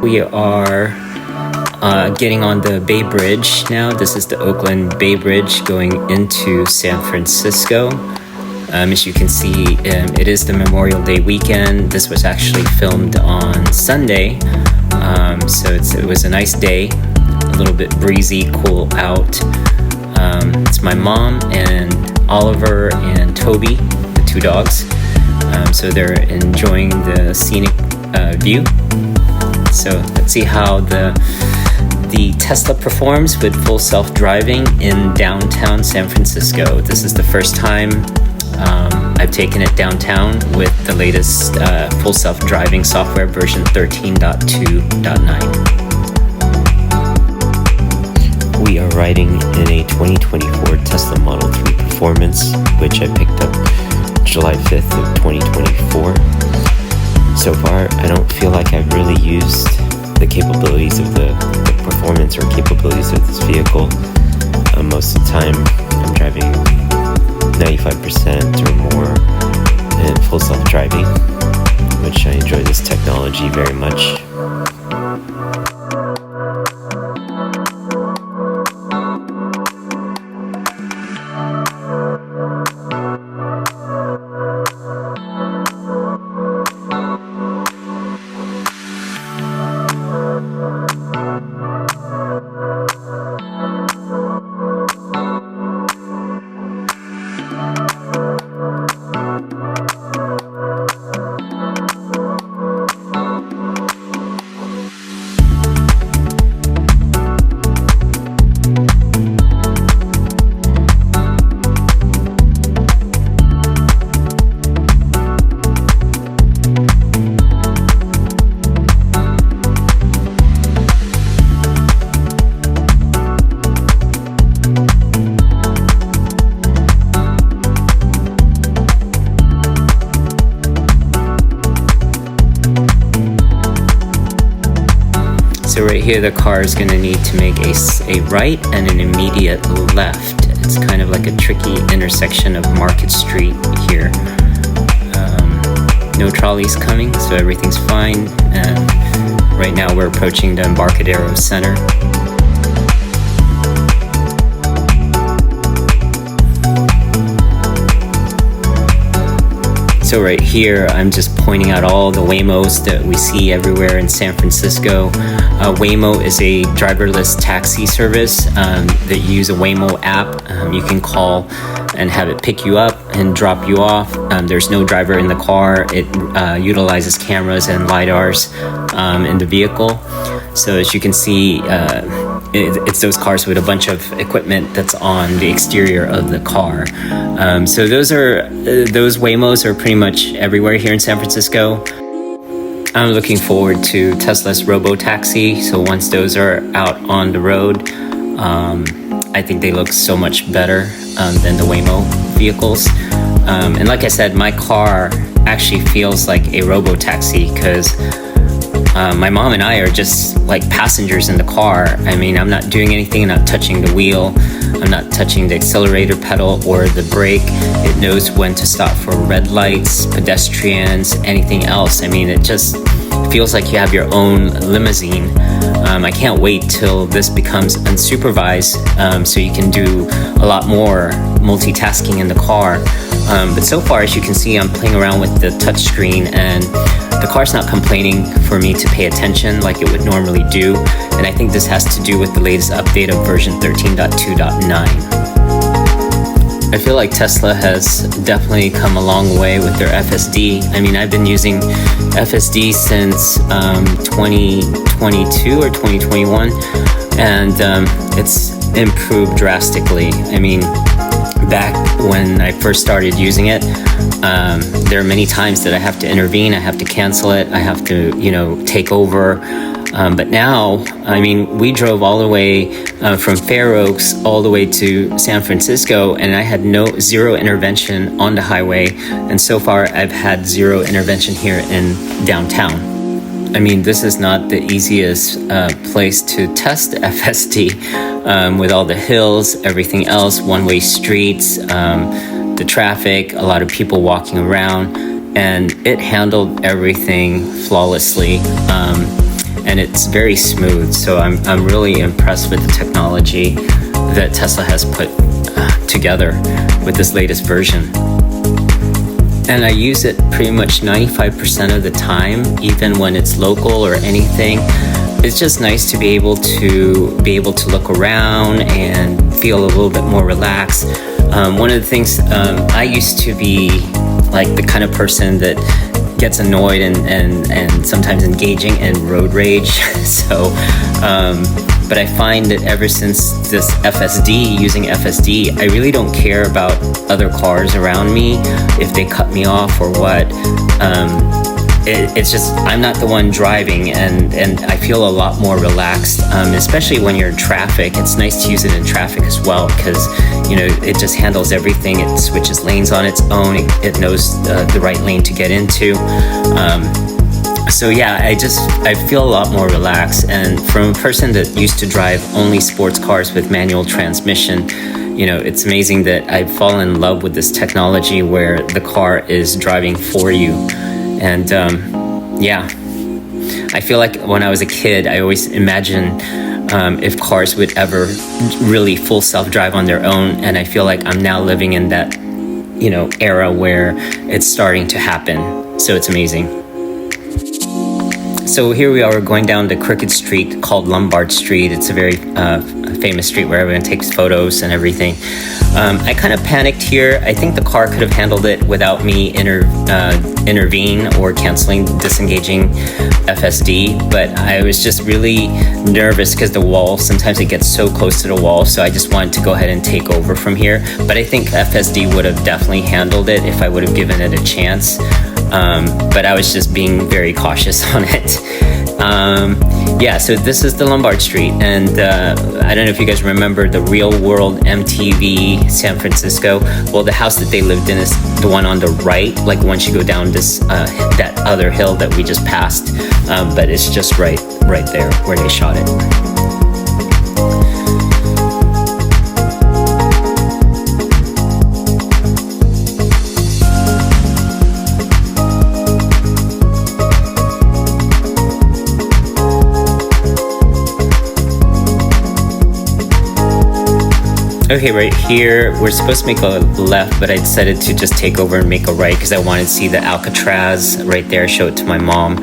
We are getting on the Bay Bridge now. This is the Oakland Bay Bridge going into San Francisco. As you can see, it is the Memorial Day weekend. This was actually filmed on Sunday, so it was a nice day, a little bit breezy, cool out. It's my mom and Oliver and Toby, the two dogs. So they're enjoying the scenic view. So let's see how the Tesla performs with full self-driving in downtown San Francisco. This is the first time I've taken it downtown with the latest full self-driving software version 13.2.9. We are riding in a 2024 Tesla Model 3 Performance, which I picked up July 5th of 2024. So far, I don't feel like I've really used the capabilities of the performance or capabilities of this vehicle. Most of the time, I'm driving 95% or more in full self-driving, which I enjoy this technology very much. So right here, the car is going to need to make a right and an immediate left. It's kind of like a tricky intersection of Market Street here. No trolleys coming, so everything's fine. And right now we're approaching the Embarcadero Center. So right here, I'm just pointing out all the Waymos that we see everywhere in San Francisco. Waymo is a driverless taxi service that you use a Waymo app. You can call and have it pick you up and drop you off. There's no driver in the car. It utilizes cameras and LiDARs in the vehicle. So as you can see, it's those cars with a bunch of equipment that's on the exterior of the car. So those Waymos are pretty much everywhere here in San Francisco. I'm looking forward to Tesla's robotaxi. So once those are out on the road, I think they look so much better than the Waymo vehicles. And like I said, my car actually feels like a robotaxi because my mom and I are just like passengers in the car. I mean, I'm not doing anything. I'm not touching the wheel. I'm not touching the accelerator pedal or the brake. It knows when to stop for red lights, pedestrians, anything else. I mean, it just feels like you have your own limousine. I can't wait till this becomes unsupervised, so you can do a lot more multitasking in the car. But so far, as you can see, I'm playing around with the touchscreen and the car's not complaining for me to pay attention like it would normally do. And I think this has to do with the latest update of version 13.2.9. I feel like Tesla has definitely come a long way with their FSD. I mean, I've been using FSD since 2022 or 2021, and it's improved drastically. I mean, back when I first started using it, there are many times that I have to intervene, I have to cancel it, I have to, take over. But now, I mean, we drove all the way from Fair Oaks all the way to San Francisco, and I had zero intervention on the highway. And so far, I've had zero intervention here in downtown. I mean, this is not the easiest place to test FSD with all the hills, everything else, one-way streets, the traffic, a lot of people walking around, and it handled everything flawlessly. and it's very smooth. So I'm really impressed with the technology that Tesla has put together with this latest version. And I use it pretty much 95% of the time, even when it's local or anything. It's just nice to be able to look around and feel a little bit more relaxed. One of the things, I used to be like the kind of person that gets annoyed and sometimes engaging in road rage. So, but I find that ever since this using FSD, I really don't care about other cars around me, if they cut me off or what. It's just, I'm not the one driving, and I feel a lot more relaxed, especially when you're in traffic. It's nice to use it in traffic as well, because, it just handles everything. It switches lanes on its own. It knows the right lane to get into. So yeah, I feel a lot more relaxed. And from a person that used to drive only sports cars with manual transmission, it's amazing that I've fallen in love with this technology where the car is driving for you. And yeah, I feel like when I was a kid, I always imagined if cars would ever really full self-drive on their own. And I feel like I'm now living in that, era where it's starting to happen. So it's amazing. So here we are going down the crooked street called Lombard Street. It's a very famous street where everyone takes photos and everything. I kind of panicked here. I think the car could have handled it without me intervene or disengaging FSD, but I was just really nervous because the wall, sometimes it gets so close to the wall, so I just wanted to go ahead and take over from here. But I think FSD would have definitely handled it if I would have given it a chance. But I was just being very cautious on it. Yeah, so this is the Lombard Street, and I don't know if you guys remember the Real World MTV San Francisco. Well, the house that they lived in is the one on the right, like once you go down this that other hill that we just passed, but it's just right there where they shot it. Okay, right here, we're supposed to make a left, but I decided to just take over and make a right because I wanted to see the Alcatraz right there, show it to my mom.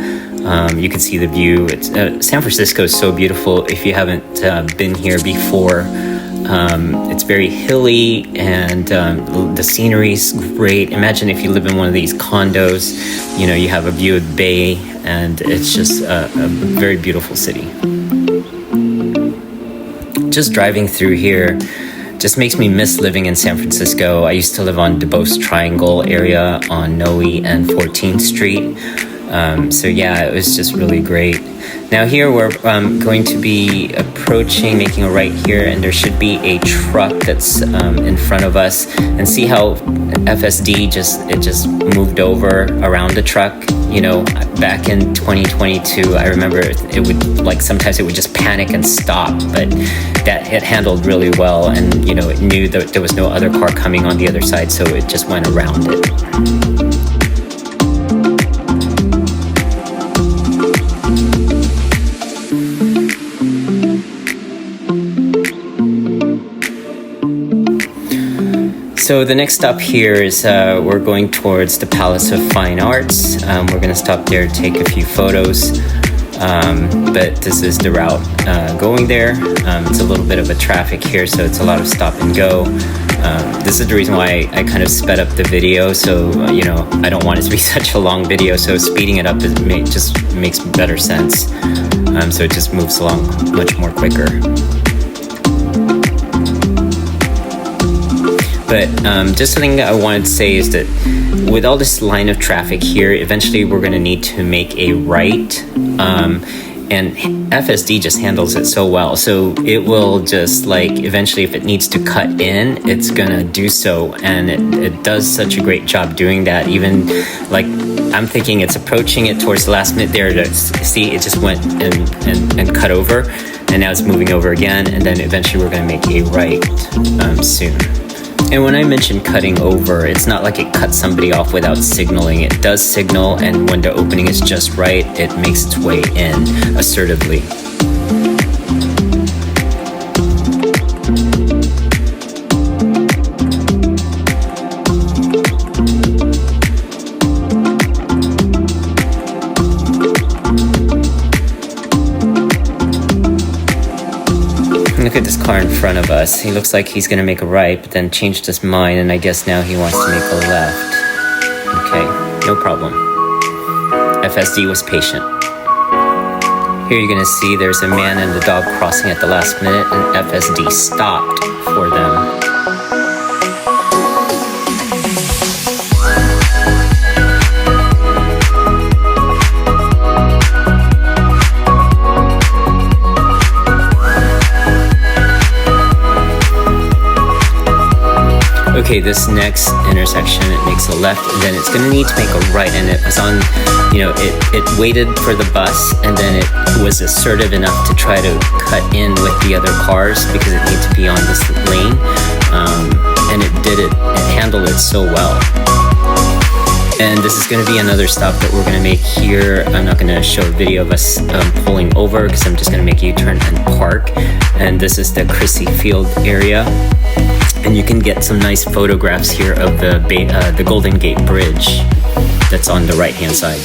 You can see the view. It's, San Francisco is so beautiful if you haven't been here before. It's very hilly, and the scenery is great. Imagine if you live in one of these condos, you have a view of the bay, and it's just a very beautiful city. Just driving through here just makes me miss living in San Francisco. I used to live on Duboce Triangle area on Noe and 14th Street. So yeah, it was just really great. Now here we're going to be approaching, making a right here, and there should be a truck that's in front of us. And see how FSD just moved over around the truck. Back in 2022, I remember it would sometimes it would just panic and stop, but that it handled really well, and it knew that there was no other car coming on the other side, so it just went around it. So the next stop here is we're going towards the Palace of Fine Arts. We're going to stop there, take a few photos, but this is the route going there. It's a little bit of a traffic here, so it's a lot of stop and go. This is the reason why I kind of sped up the video, so I don't want it to be such a long video, so speeding it up just makes better sense. So it just moves along much more quicker. But just something I wanted to say is that with all this line of traffic here, eventually we're going to need to make a right. And FSD just handles it so well. So it will just eventually if it needs to cut in, it's going to do so. And it does such a great job doing that. Even I'm thinking it's approaching it towards the last minute there to see it just went and cut over. And now it's moving over again. And then eventually we're going to make a right soon. And when I mentioned cutting over, it's not like it cuts somebody off without signaling. It does signal, and when the opening is just right, it makes its way in assertively. Look at this car in front of us. He looks like he's gonna make a right, but then changed his mind, and I guess now he wants to make a left. Okay, no problem. FSD was patient. Here you're gonna see there's a man and a dog crossing at the last minute, and FSD stopped for them. Okay, this next intersection, it makes a left, and then it's gonna need to make a right, and it was on, it waited for the bus, and then it was assertive enough to try to cut in with the other cars because it needed to be on this lane, and it did it, it handled it so well. And this is going to be another stop that we're going to make here. I'm not going to show a video of us pulling over because I'm just going to make a U-turn and park. And this is the Chrissy Field area. And you can get some nice photographs here of the Golden Gate Bridge that's on the right-hand side.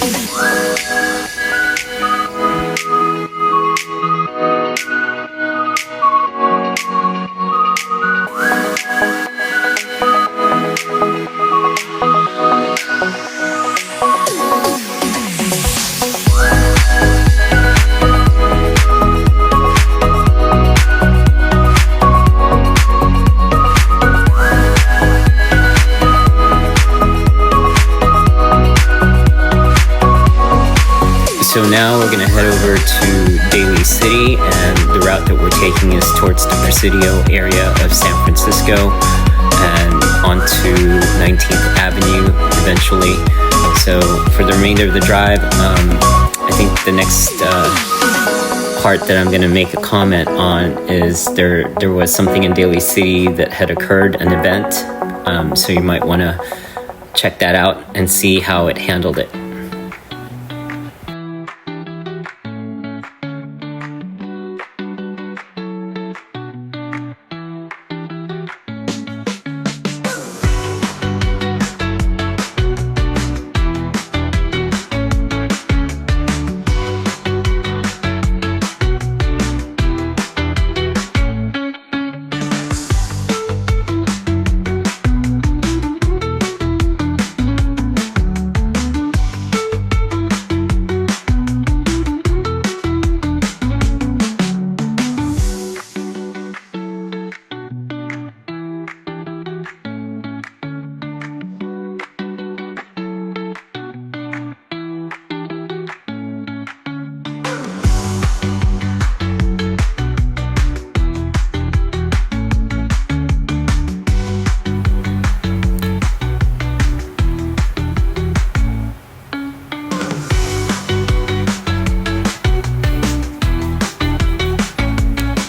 So now we're going to head over to Daly City, and the route that we're taking is towards the Presidio area of San Francisco and onto 19th Avenue eventually. So for the remainder of the drive, I think the next part that I'm going to make a comment on is there was something in Daly City that had occurred, an event, so you might want to check that out and see how it handled it.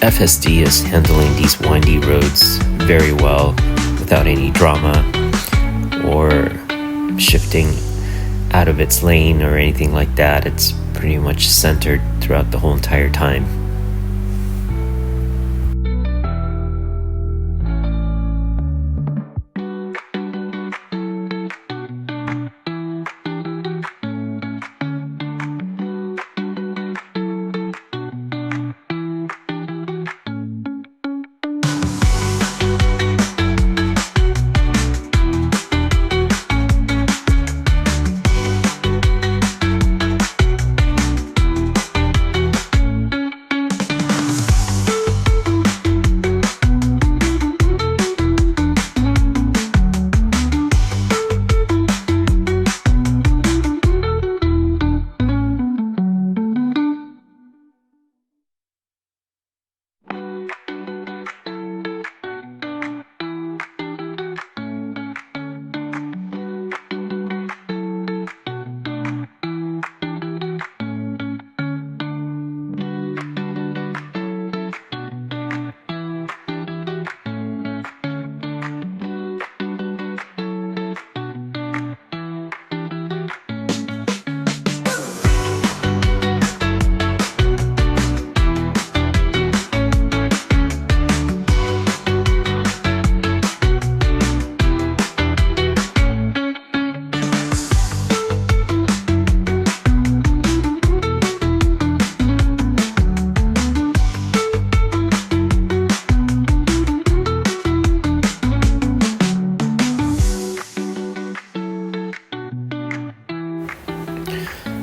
FSD is handling these windy roads very well without any drama or shifting out of its lane or anything like that. It's pretty much centered throughout the whole entire time.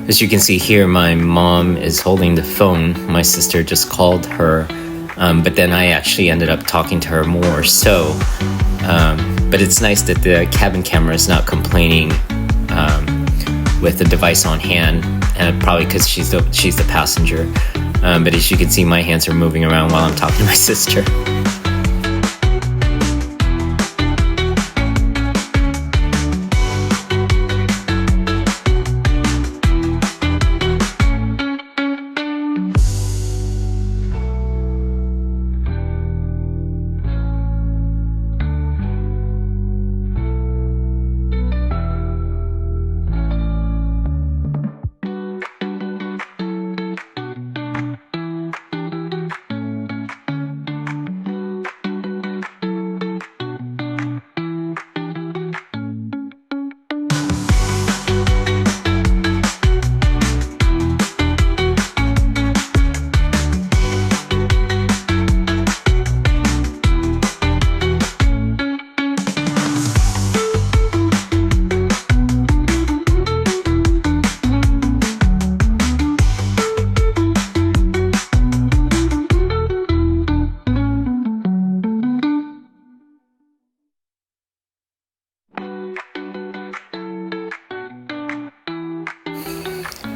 As you can see here, my mom is holding the phone. My sister just called her, but then I actually ended up talking to her more. But it's nice that the cabin camera is not complaining with the device on hand, and probably because she's the passenger. But as you can see, my hands are moving around while I'm talking to my sister.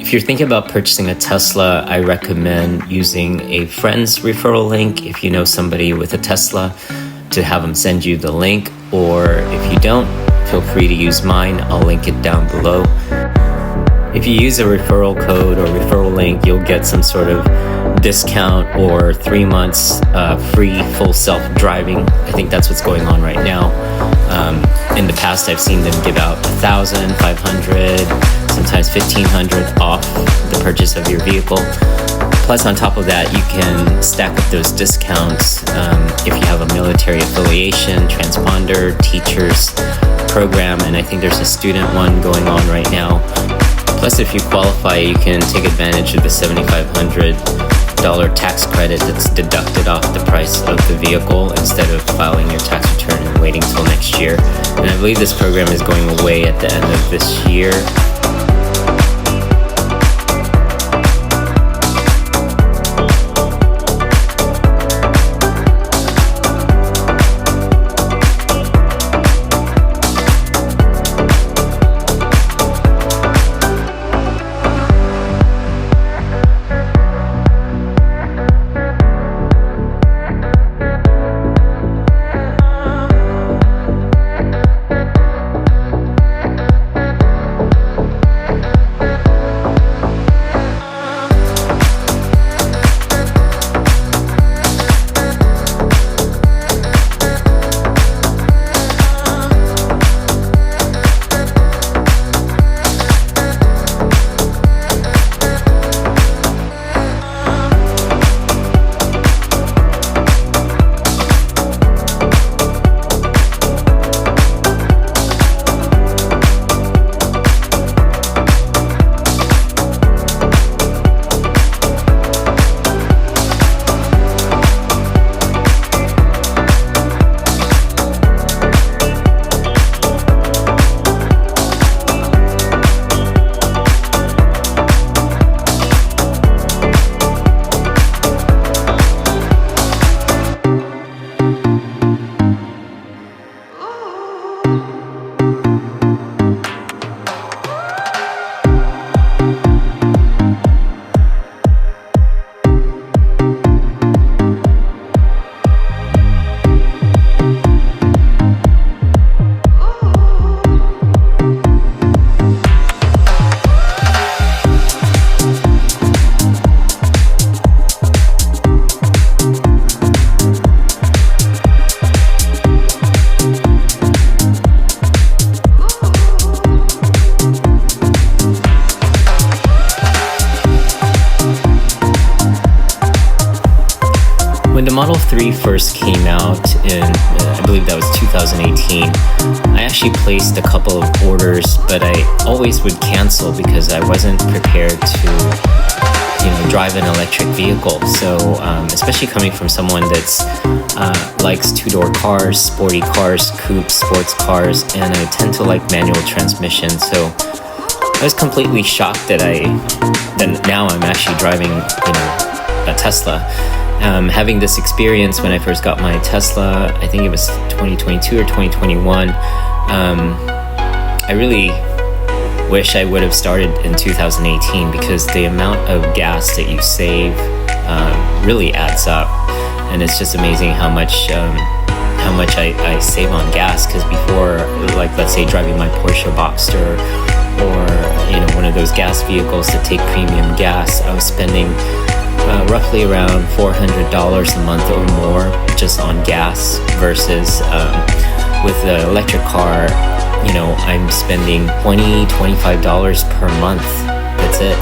If you're thinking about purchasing a Tesla, I recommend using a friend's referral link. If you know somebody with a Tesla, to have them send you the link, or if you don't, feel free to use mine. I'll link it down below. If you use a referral code or referral link, you'll get some sort of discount or 3 months free full self-driving. I think that's what's going on right now. In the past, I've seen them give out 1,000, 500, sometimes 1,500 off the purchase of your vehicle. Plus, on top of that, you can stack up those discounts if you have a military affiliation, transponder, teachers program, and I think there's a student one going on right now. Plus, if you qualify, you can take advantage of the $7,500 tax credit that's deducted off the price of the vehicle instead of filing your tax return and waiting till next year. And I believe this program is going away at the end of this year. When the Model 3 first came out in, I believe that was 2018, I actually placed a couple of orders, but I always would cancel because I wasn't prepared to, drive an electric vehicle. So, especially coming from someone that's likes two-door cars, sporty cars, coupes, sports cars, and I tend to like manual transmission. So, I was completely shocked that now I'm actually driving, a Tesla. Having this experience when I first got my Tesla, I think it was 2022 or 2021. I really wish I would have started in 2018 because the amount of gas that you save really adds up, and it's just amazing how much I save on gas. Because before, like let's say driving my Porsche Boxster or one of those gas vehicles that take premium gas, I was spending roughly around $400 a month or more just on gas, versus with the electric car, I'm spending $20-25 per month. That's it.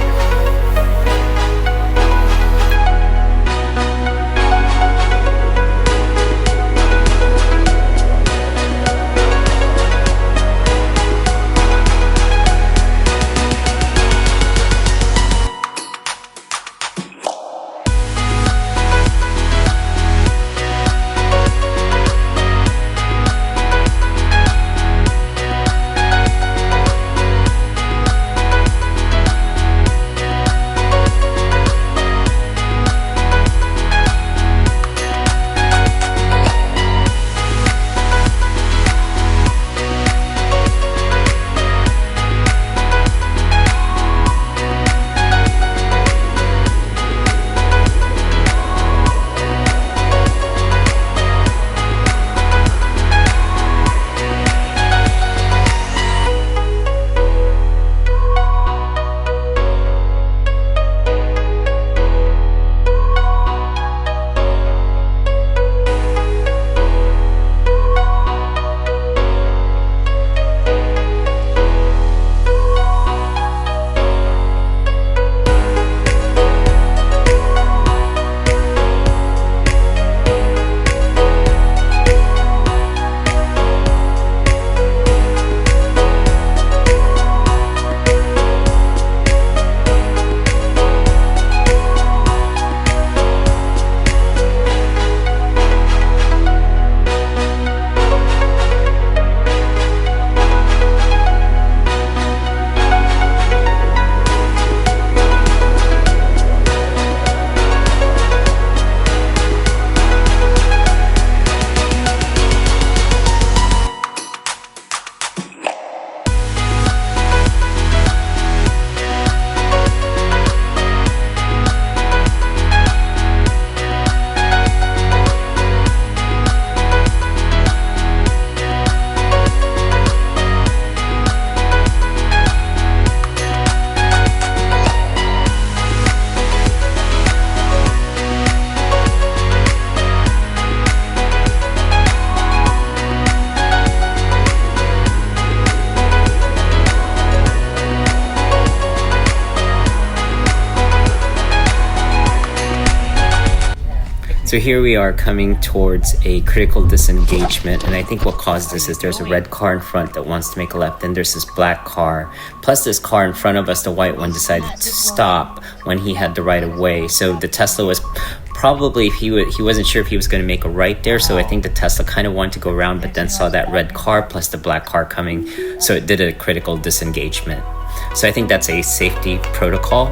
So here we are coming towards a critical disengagement, and I think what caused this is there's a red car in front that wants to make a left, then there's this black car, plus this car in front of us, the white one, decided to stop when he had the right of way. So the Tesla was probably, he wasn't sure if he was going to make a right there, so I think the Tesla kind of wanted to go around, but then saw that red car plus the black car coming, so it did a critical disengagement. So I think that's a safety protocol.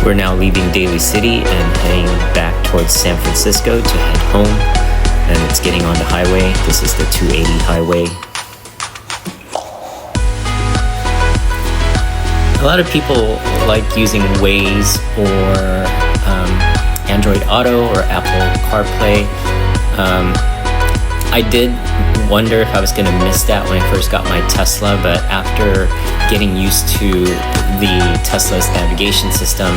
We're now leaving Daly City and heading back towards San Francisco to head home, and it's getting on the highway. This is the 280 highway. A lot of people like using Waze or Android Auto or Apple CarPlay. I did wonder if I was going to miss that when I first got my Tesla, but after getting used to the Tesla's navigation system,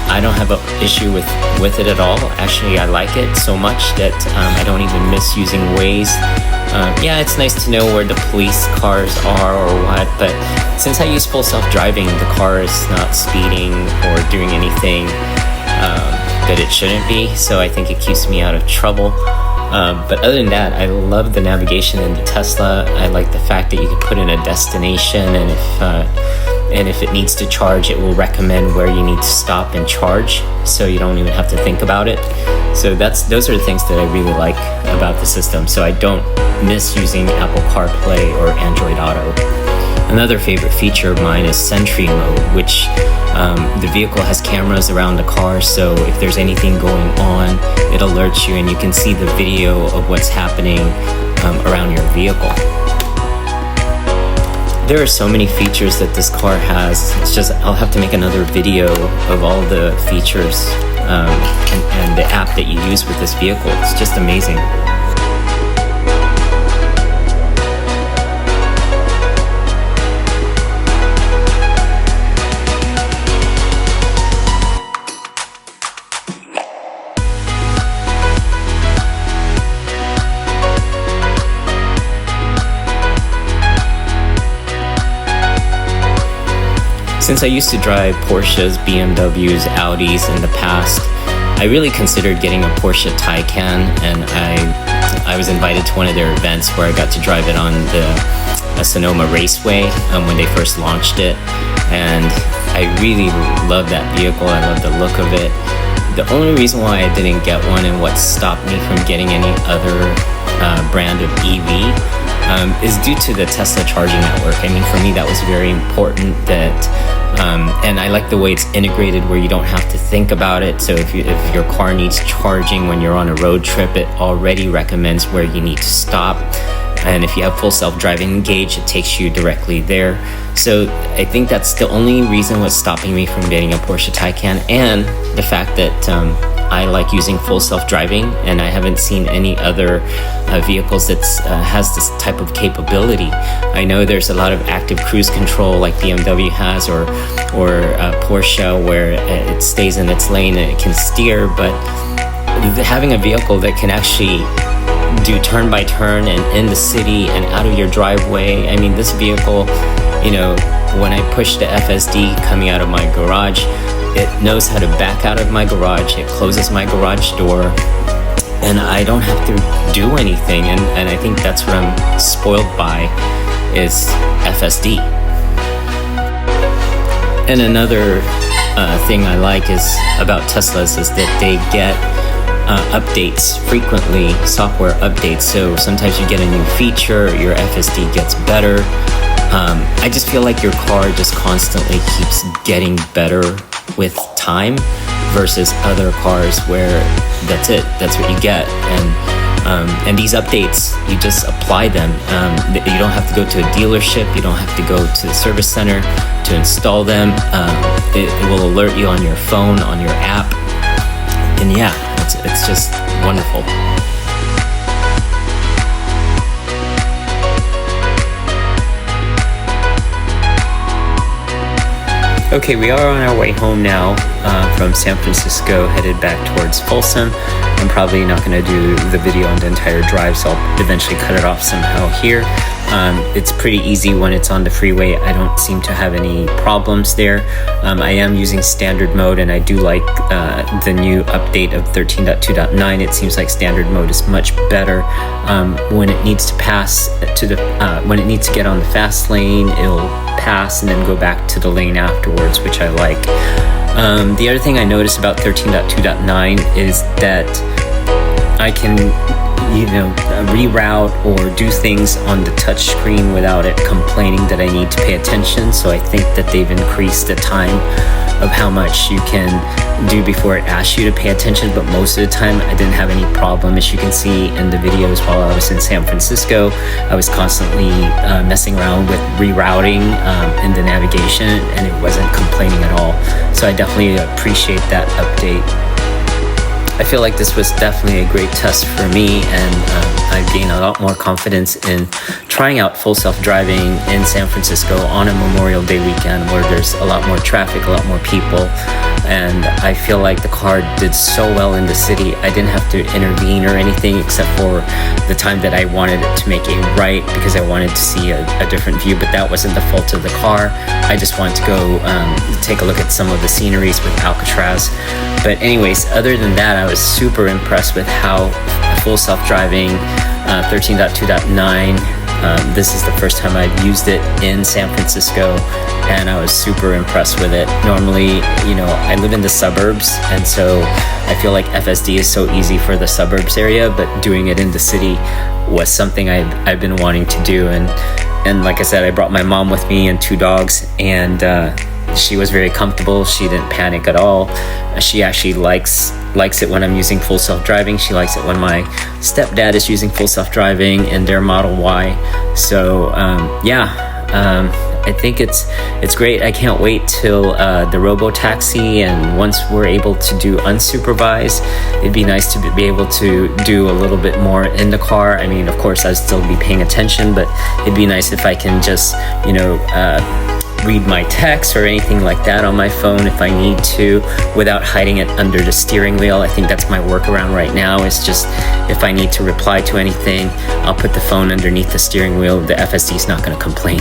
I don't have an issue with it at all. Actually, I like it so much that I don't even miss using Waze. Yeah, it's nice to know where the police cars are or what, but since I use full self-driving, the car is not speeding or doing anything that it shouldn't be, so I think it keeps me out of trouble. But other than that, I love the navigation in the Tesla. I like the fact that you can put in a destination, and if it needs to charge, it will recommend where you need to stop and charge, so you don't even have to think about it. So those are the things that I really like about the system. So I don't miss using Apple CarPlay or Android Auto. Another favorite feature of mine is Sentry Mode, which the vehicle has cameras around the car, so if there's anything going on, it alerts you and you can see the video of what's happening around your vehicle. There are so many features that this car has. It's just, I'll have to make another video of all the features and the app that you use with this vehicle. It's just amazing. Since I used to drive Porsches, BMWs, Audis in the past, I really considered getting a Porsche Taycan, and I was invited to one of their events where I got to drive it on the Sonoma Raceway when they first launched it, and I really love that vehicle. I love the look of it. The only reason why I didn't get one and what stopped me from getting any other brand of EV is due to the Tesla charging network. I mean, for me, that was very important. And I like the way it's integrated, where you don't have to think about it. So if your car needs charging when you're on a road trip, it already recommends where you need to stop. And if you have full self-driving engaged, it takes you directly there. So I think that's the only reason what's stopping me from getting a Porsche Taycan, and the fact that I like using full self-driving, and I haven't seen any other vehicles that has this type of capability. I know there's a lot of active cruise control like BMW has, or Porsche, where it stays in its lane and it can steer, but having a vehicle that can actually do turn by turn and in the city and out of your driveway. I mean, this vehicle, when I push the FSD coming out of my garage, it knows how to back out of my garage. It closes my garage door, and I don't have to do anything. And I think that's what I'm spoiled by, is FSD. And another thing I like about Teslas is that they get updates frequently, software updates. So sometimes you get a new feature, your FSD gets better. I just feel like your car just constantly keeps getting better with time, versus other cars where that's it, that's what you get. And these updates, you just apply them. You don't have to go to a dealership, you don't have to go to the service center to install them. It will alert you on your phone, on your app, and yeah, it's just wonderful. Okay, we are on our way home now from San Francisco, headed back towards Folsom. I'm probably not going to do the video on the entire drive, so I'll eventually cut it off somehow here. It's pretty easy when it's on the freeway. I don't seem to have any problems there. I am using standard mode, and I do like the new update of 13.2.9. It seems like standard mode is much better. When it needs to pass when it needs to get on the fast lane, it'll pass and then go back to the lane afterwards, which I like. The other thing I noticed about 13.2.9 is that I can reroute or do things on the touch screen without it complaining that I need to pay attention. So I think that they've increased the time of how much you can do before it asks you to pay attention, but most of the time I didn't have any problem. As you can see in the videos while I was in San Francisco, I was constantly messing around with rerouting in the navigation, and it wasn't complaining at all. So I definitely appreciate that update. I feel like this was definitely a great test for me, and I've gained a lot more confidence in trying out full self-driving in San Francisco on a Memorial Day weekend where there's a lot more traffic, a lot more people, and I feel like the car did so well in the city. I didn't have to intervene or anything except for the time that I wanted it to make a right because I wanted to see a different view, but that wasn't the fault of the car. I just wanted to go take a look at some of the sceneries with Alcatraz. But anyways, other than that, I was super impressed with how full self-driving 13.2.9, this is the first time I've used it in San Francisco, and I was super impressed with it. Normally, I live in the suburbs, and so I feel like FSD is so easy for the suburbs area, but doing it in the city was something I've been wanting to do. And like I said, I brought my mom with me and 2 dogs, and she was very comfortable. She didn't panic at all. She actually likes it when I'm using full self-driving. She likes it when my stepdad is using full self-driving in their Model Y. So I think it's great. I can't wait till the robotaxi, and once we're able to do unsupervised, it'd be nice to be able to do a little bit more in the car. I mean, of course, I'd still be paying attention, but it'd be nice if I can just, read my text or anything like that on my phone if I need to without hiding it under the steering wheel. I think that's my workaround right now, is just if I need to reply to anything, I'll put the phone underneath the steering wheel. The FSD is not going to complain.